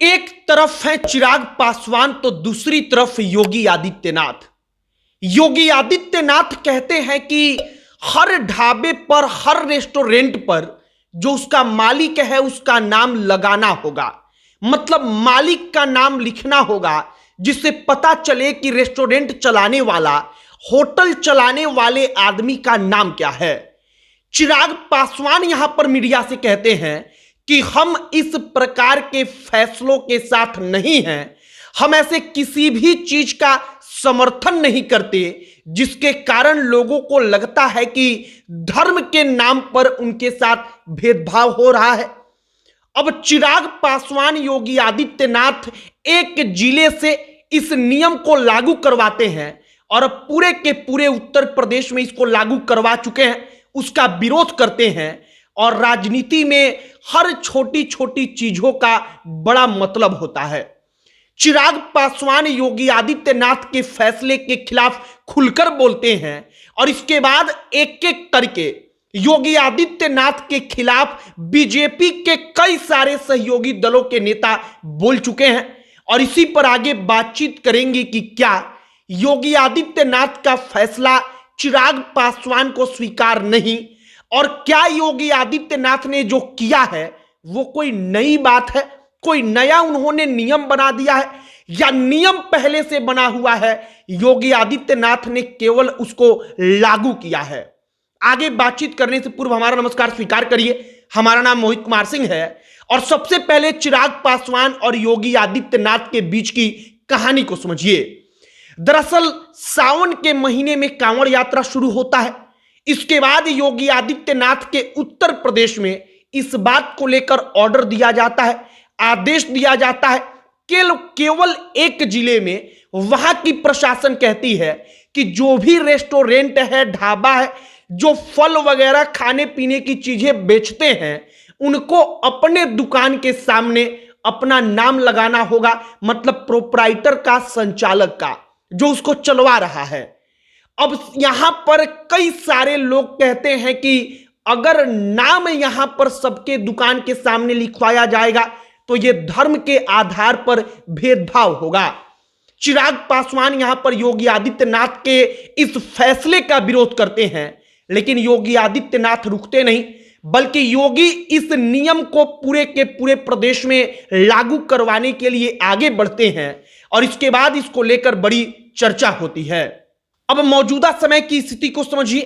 एक तरफ है चिराग पासवान तो दूसरी तरफ योगी आदित्यनाथ। योगी आदित्यनाथ कहते हैं कि हर ढाबे पर, हर रेस्टोरेंट पर जो उसका मालिक है उसका नाम लगाना होगा, मतलब मालिक का नाम लिखना होगा, जिससे पता चले कि रेस्टोरेंट चलाने वाला, होटल चलाने वाले आदमी का नाम क्या है। चिराग पासवान यहां पर मीडिया से कहते हैं कि हम इस प्रकार के फैसलों के साथ नहीं हैं, हम ऐसे किसी भी चीज का समर्थन नहीं करते जिसके कारण लोगों को लगता है कि धर्म के नाम पर उनके साथ भेदभाव हो रहा है। अब चिराग पासवान, योगी आदित्यनाथ एक जिले से इस नियम को लागू करवाते हैं और अब पूरे के पूरे उत्तर प्रदेश में इसको लागू करवा चुके हैं, उसका विरोध करते हैं। और राजनीति में हर छोटी छोटी चीजों का बड़ा मतलब होता है। चिराग पासवान योगी आदित्यनाथ के फैसले के खिलाफ खुलकर बोलते हैं और इसके बाद एक एक करके योगी आदित्यनाथ के खिलाफ बीजेपी के कई सारे सहयोगी दलों के नेता बोल चुके हैं और इसी पर आगे बातचीत करेंगे कि क्या योगी आदित्यनाथ का फैसला चिराग पासवान को स्वीकार नहीं, और क्या योगी आदित्यनाथ ने जो किया है वो कोई नई बात है, कोई नया उन्होंने नियम बना दिया है, या नियम पहले से बना हुआ है, योगी आदित्यनाथ ने केवल उसको लागू किया है। आगे बातचीत करने से पूर्व हमारा नमस्कार स्वीकार करिए। हमारा नाम मोहित कुमार सिंह है और सबसे पहले चिराग पासवान और योगी आदित्यनाथ के बीच की कहानी को समझिए। दरअसल सावन के महीने में कांवड़ यात्रा शुरू होता है। इसके बाद योगी आदित्यनाथ के उत्तर प्रदेश में इस बात को लेकर ऑर्डर दिया जाता है, आदेश दिया जाता है। केवल एक जिले में वहां की प्रशासन कहती है कि जो भी रेस्टोरेंट है, ढाबा है, जो फल वगैरह खाने पीने की चीजें बेचते हैं, उनको अपने दुकान के सामने अपना नाम लगाना होगा, मतलब प्रोप्राइटर का, संचालक का, जो उसको चलवा रहा है। अब यहां पर कई सारे लोग कहते हैं कि अगर नाम यहां पर सबके दुकान के सामने लिखवाया जाएगा तो यह धर्म के आधार पर भेदभाव होगा। चिराग पासवान यहां पर योगी आदित्यनाथ के इस फैसले का विरोध करते हैं, लेकिन योगी आदित्यनाथ रुकते नहीं, बल्कि योगी इस नियम को पूरे के पूरे प्रदेश में लागू करवाने के लिए आगे बढ़ते हैं और इसके बाद इसको लेकर बड़ी चर्चा होती है। अब मौजूदा समय की स्थिति को समझिए।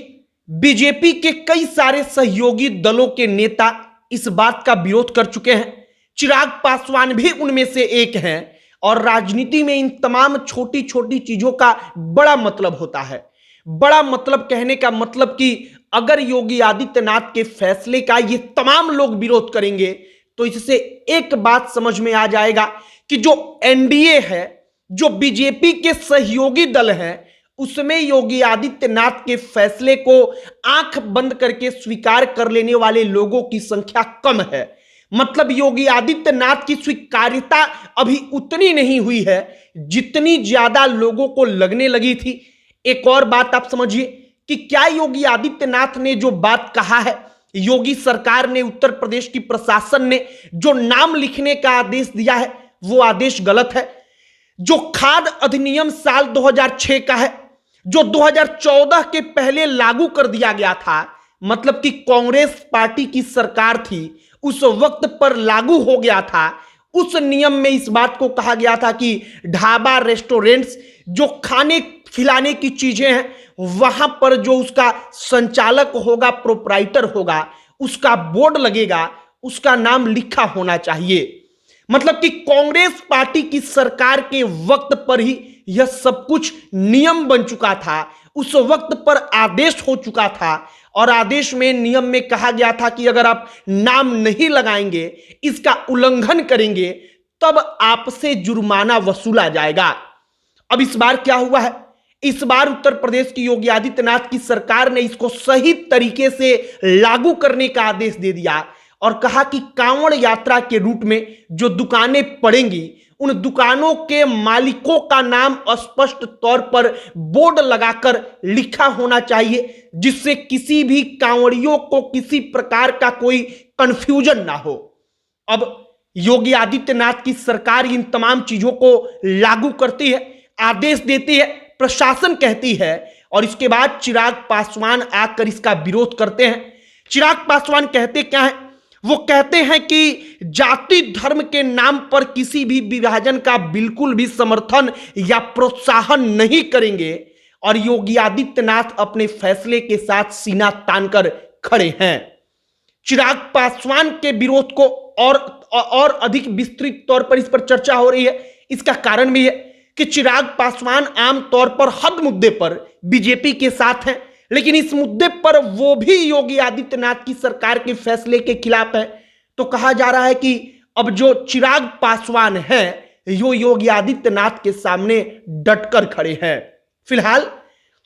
बीजेपी के कई सारे सहयोगी दलों के नेता इस बात का विरोध कर चुके हैं। चिराग पासवान भी उनमें से एक हैं और राजनीति में इन तमाम छोटी छोटी चीजों का बड़ा मतलब होता है। बड़ा मतलब कहने का मतलब कि अगर योगी आदित्यनाथ के फैसले का ये तमाम लोग विरोध करेंगे तो इससे एक बात समझ में आ जाएगा कि जो एनडीए है, जो बीजेपी के सहयोगी दल हैं, उसमें योगी आदित्यनाथ के फैसले को आंख बंद करके स्वीकार कर लेने वाले लोगों की संख्या कम है। मतलब योगी आदित्यनाथ की स्वीकार्यता अभी उतनी नहीं हुई है जितनी ज्यादा लोगों को लगने लगी थी। एक और बात आप समझिए कि क्या योगी आदित्यनाथ ने जो बात कहा है, योगी सरकार ने, उत्तर प्रदेश की प्रशासन ने जो नाम लिखने का आदेश दिया है वो आदेश गलत है। जो खाद्य अधिनियम साल 2006 का है, जो 2014 के पहले लागू कर दिया गया था, मतलब कि कांग्रेस पार्टी की सरकार थी उस वक्त पर लागू हो गया था। उस नियम में इस बात को कहा गया था कि ढाबा, रेस्टोरेंट्स, जो खाने खिलाने की चीजें हैं, वहां पर जो उसका संचालक होगा, प्रोप्राइटर होगा, उसका बोर्ड लगेगा, उसका नाम लिखा होना चाहिए। मतलब कि कांग्रेस पार्टी की सरकार के वक्त पर ही यह सब कुछ नियम बन चुका था, उस वक्त पर आदेश हो चुका था और आदेश में, नियम में कहा गया था कि अगर आप नाम नहीं लगाएंगे, इसका उल्लंघन करेंगे, तब आपसे जुर्माना वसूला जाएगा। अब इस बार क्या हुआ है? इस बार उत्तर प्रदेश की योगी आदित्यनाथ की सरकार ने इसको सही तरीके से लागू करने का आदेश दे दिया और कहा कि कांवड़ यात्रा के रूट में जो दुकानें पड़ेंगी, उन दुकानों के मालिकों का नाम स्पष्ट तौर पर बोर्ड लगाकर लिखा होना चाहिए, जिससे किसी भी कांवड़ियों को किसी प्रकार का कोई कंफ्यूजन ना हो। अब योगी आदित्यनाथ की सरकार इन तमाम चीजों को लागू करती है, आदेश देती है, प्रशासन कहती है, और इसके बाद चिराग पासवान आकर इसका विरोध करते हैं। चिराग पासवान कहते क्या है? वो कहते हैं कि जाति धर्म के नाम पर किसी भी विभाजन का बिल्कुल भी समर्थन या प्रोत्साहन नहीं करेंगे, और योगी आदित्यनाथ अपने फैसले के साथ सीना तानकर खड़े हैं। चिराग पासवान के विरोध को और अधिक विस्तृत तौर पर इस पर चर्चा हो रही है। इसका कारण भी है कि चिराग पासवान आमतौर पर हर मुद्दे पर बीजेपी के साथ हैं, लेकिन इस मुद्दे पर वो भी योगी आदित्यनाथ की सरकार के फैसले के खिलाफ है। तो कहा जा रहा है कि अब जो चिराग पासवान है यो योगी आदित्यनाथ के सामने डटकर खड़े हैं। फिलहाल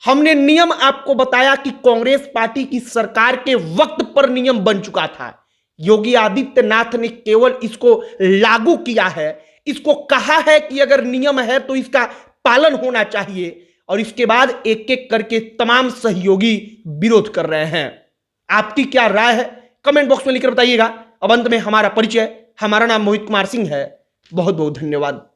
हमने नियम आपको बताया कि कांग्रेस पार्टी की सरकार के वक्त पर नियम बन चुका था। योगी आदित्यनाथ ने केवल इसको लागू किया है, इसको कहा है कि अगर नियम है तो इसका पालन होना चाहिए, और इसके बाद एक एक करके तमाम सहयोगी विरोध कर रहे हैं। आपकी क्या राय है कमेंट बॉक्स में लिखकर बताइएगा। अब अंत में हमारा परिचय, हमारा नाम मोहित कुमार सिंह है। बहुत बहुत धन्यवाद।